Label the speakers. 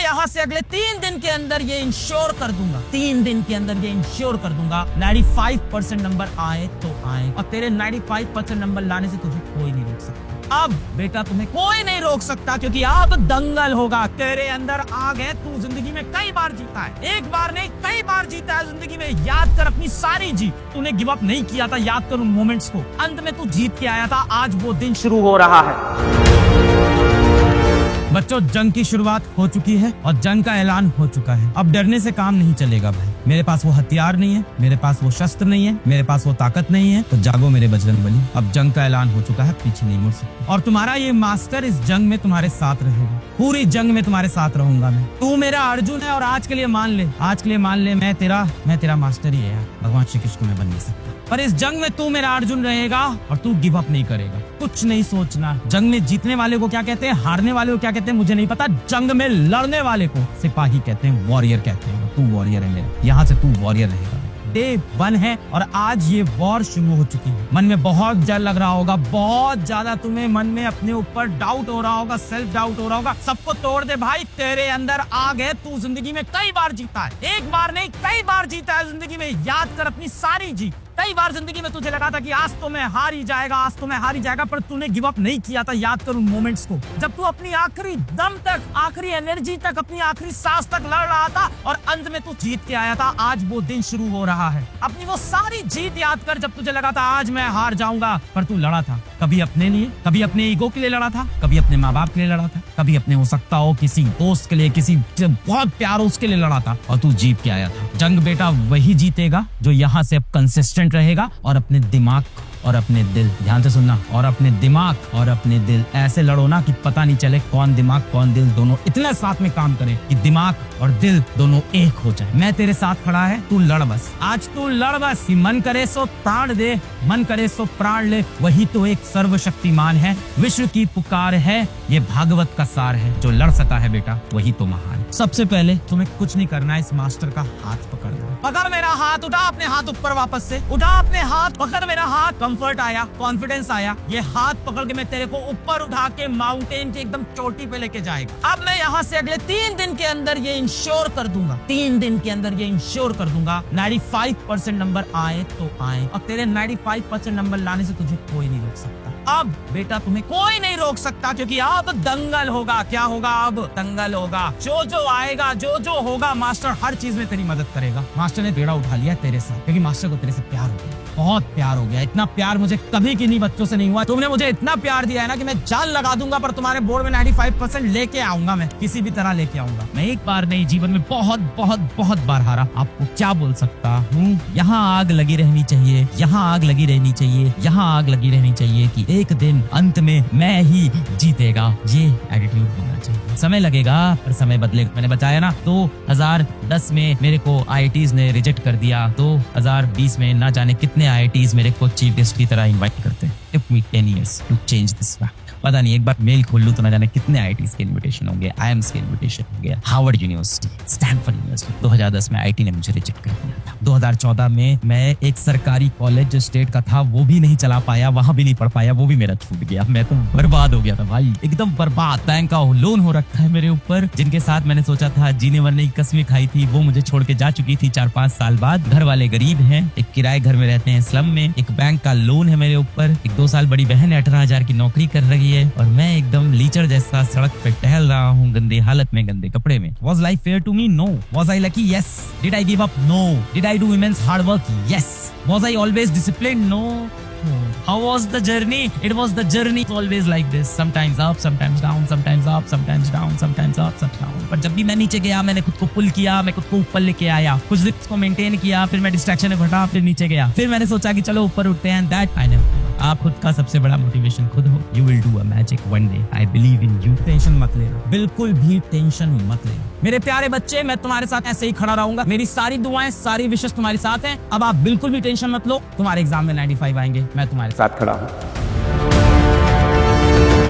Speaker 1: यहाँ से अगले 3 दिन के अंदर ये इंश्योर कर दूंगा, 3 दिन के अंदर ये इंश्योर कर दूंगा 95% नंबर आए तो आए, और तेरे 95% नंबर लाने से तुझे कोई नहीं रोक सकता। अब बेटा तुम्हें कोई नहीं रोक सकता, क्योंकि अब दंगल होगा। तेरे अंदर आग है, तू जिंदगी में कई बार जीता है, एक बार नहीं कई बार जीता है जिंदगी में। याद कर अपनी सारी जीत, तूने गिव अप नहीं किया था, याद कर उन मोमेंट्स को। अंत में तू जीत के आया था, आज वो दिन शुरू हो रहा है। बच्चों, जंग की शुरुआत हो चुकी है और जंग का ऐलान हो चुका है। अब डरने से काम नहीं चलेगा भाई। मेरे पास वो हथियार नहीं है, मेरे पास वो शस्त्र नहीं है, मेरे पास वो ताकत नहीं है, तो जागो मेरे बजरंगबली। अब जंग का ऐलान हो चुका है, पीछे नहीं मुड़ सकते। और तुम्हारा ये मास्टर इस जंग में तुम्हारे साथ रहेगा, पूरी जंग में तुम्हारे साथ रहूंगा मैं। तू मेरा अर्जुन है और आज के लिए मान ले, आज के लिए मान ले, मैं तेरा मास्टर ही है यार। भगवान श्री कृष्ण को मैं बन नहीं सकता, पर इस जंग में तू मेरा अर्जुन रहेगा और तू गिव अप नहीं करेगा। कुछ नहीं सोचना। जंग में जीतने वाले को क्या कहते हैं, हारने वाले को क्या कहते हैं मुझे नहीं पता। जंग में लड़ने वाले को सिपाही कहते हैं, वॉरियर कहते हैं। तू वॉरियर है मेरा, यहाँ से तू वॉरियर रहेगा। डे 1 है और आज ये वॉर शुरू हो चुकी है। मन में बहुत डर लग रहा होगा, बहुत ज्यादा तुम्हें मन में अपने ऊपर डाउट हो रहा होगा, सेल्फ डाउट हो रहा होगा। सबको तोड़ दे भाई, तेरे अंदर आग है। तू जिंदगी में कई बार जीता है, एक बार नहीं कई बार जीता है जिंदगी में। याद कर अपनी सारी जीत। कई बार जिंदगी में तुझे लगा था कि आज तो मैं हार ही जाएगा, आज तो मैं हार ही जाएगा, पर तूने गिव अप नहीं किया था। याद कर उन मोमेंट्स को, जब तू अपनी आखिरी दम तक, आखिरी एनर्जी तक, अपनी आखिरी सांस तक लड़ रहा था और अंत में तू जीत के आया था। आज वो दिन शुरू हो रहा है। अपनी वो सारी जीत याद कर, जब तुझे लगा था आज मैं हार जाऊंगा, पर तू लड़ा था। कभी अपने लिए, कभी अपने ईगो के लिए लड़ा था, कभी अपने माँ बाप के लिए लड़ा था, कभी अपने हो सकता हो किसी दोस्त के लिए, किसी बहुत प्यार उसके लिए लड़ा था, और तू जीत के आया था। जंग बेटा वही जीतेगा जो यहाँ से अब कंसिस्टेंट रहेगा और अपने दिमाग और अपने दिल, ध्यान से सुनना, और अपने दिमाग और अपने दिल ऐसे लड़ो ना कि पता नहीं चले कौन दिमाग कौन दिल दोनों इतने साथ में काम करें कि दिमाग और दिल दोनों एक हो जाए। मैं तेरे साथ खड़ा है, तू लड़ बस। आज तू लड़ बस। मन करे सो प्राण दे, मन करे सो प्राण ले, वही तो एक सर्वशक्तिमान है। विश्व की पुकार है, ये भागवत का सार है। जो लड़ सका है बेटा वही तो महान है। सबसे पहले तुम्हें कुछ नहीं करना है, इस मास्टर का हाथ पकड़ना। पकड़ मेरा हाथ, उठा अपने हाथ ऊपर, वापस से उठा अपने हाथ, पकड़ मेरा हाथ। कंफर्ट आया, कॉन्फिडेंस आया। ये हाथ पकड़ के मैं तेरे को ऊपर उठा के माउंटेन की एकदम चोटी पे लेके जाएगा। अब मैं यहाँ से अगले 3 दिन के अंदर ये इंश्योर कर दूंगा, 3 दिन के अंदर ये इंश्योर कर दूंगा 95% नंबर आए तो आए, और तेरे 95% नंबर लाने से तुझे कोई नहीं रोक सकता। अब बेटा तुम्हें कोई नहीं रोक सकता, क्योंकि अब दंगल होगा। क्या होगा? अब दंगल होगा। जो आएगा, जो होगा, मास्टर हर चीज में तेरी मदद करेगा। मास्टर ने बेड़ा उठा लिया तेरे साथ, क्योंकि मास्टर को तेरे से प्यार हो गया, बहुत प्यार हो गया। इतना प्यार मुझे कभी किन्हीं बच्चों से नहीं हुआ। तुमने मुझे इतना प्यार दिया है ना कि मैं जान लगा दूंगा, पर तुम्हारे बोर्ड में 95% लेके आऊंगा। मैं किसी भी तरह लेके आऊंगा। मैं एक बार नहीं, जीवन में बहुत बहुत बहुत बार हारा। आपको क्या बोल सकता हूँ? यहाँ आग लगी रहनी चाहिए, यहाँ आग लगी रहनी चाहिए, यहाँ आग लगी रहनी चाहिए कि एक दिन अंत में मैं ही जीतेगा। ये एटीट्यूड होना चाहिए। समय लगेगा पर समय बदलेगा। मैंने बताया ना, 2010 में मेरे को IITs ने रिजेक्ट कर दिया। 2020 में ना जाने कितने IITs मेरे को चीफ गेस्ट की तरह इनवाइट करते हैं। It took me 10 years to change this fact. पता नहीं, एक बार मेल खोल लूं तो ना जाने कितने IITs के इनविटेशन होंगे, IIMs के इनविटेशन होंगे, हार्वर्ड यूनिवर्सिटी, स्टैनफोर्ड यूनिवर्सिटी। 2010 में IT ने मुझे रिजेक्ट कर दिया था। 2014 में मैं एक सरकारी कॉलेज जो स्टेट का था वो भी नहीं चला पाया, वहां भी नहीं पढ़ पाया, वो भी मेरा छूट गया। मैं तो बर्बाद हो गया था भाई, एकदम बर्बाद। बैंक का लोन हो रखा है मेरे ऊपर। जिनके साथ मैंने सोचा था जीने मरने की कसमें खाई थी, वो मुझे छोड़ के जा चुकी थी 4-5 साल बाद। घर वाले गरीब हैं, एक किराए घर में रहते हैं स्लम में, एक बैंक का लोन है मेरे ऊपर, एक 2 साल बड़ी बहन 18,000 की नौकरी कर रही है, और मैं एकदम लीचर जैसा सड़क पे टहल रहा हूँ, गंदी हालत में, गंदे कपड़े में। Was life fair to me? No. Was I lucky? Yes. Did I give up? No. Did I do immense hard work? Yes. Was I always disciplined? No. How was the journey? It was the journey always like this. Sometimes up, sometimes down, sometimes up, sometimes down, sometimes up, sometimes down. पर जब भी मैं नीचे गया, मैंने खुद को पुल किया, मैं खुद को ऊपर लेके आया, कुछ दिन को मेंटेन किया, फिर मैं डिस्ट्रैक्शन में फटा, फिर नीचे गया, फिर मैंने सोचा कि चलो ऊपर उठते हैं। That I never. आप खुद का सबसे बड़ा मोटिवेशन खुद हो। You will do a magic one day. I believe in you. Tension मत लेना, बिल्कुल भी टेंशन मत लेना मेरे प्यारे बच्चे। मैं तुम्हारे साथ ऐसे ही खड़ा रहूंगा। मेरी सारी दुआएं, सारी विशेष तुम्हारे साथ हैं। अब आप बिल्कुल भी टेंशन मत लो। तुम्हारे एग्जाम में 95 आएंगे, मैं तुम्हारे साथ खड़ा हूँ।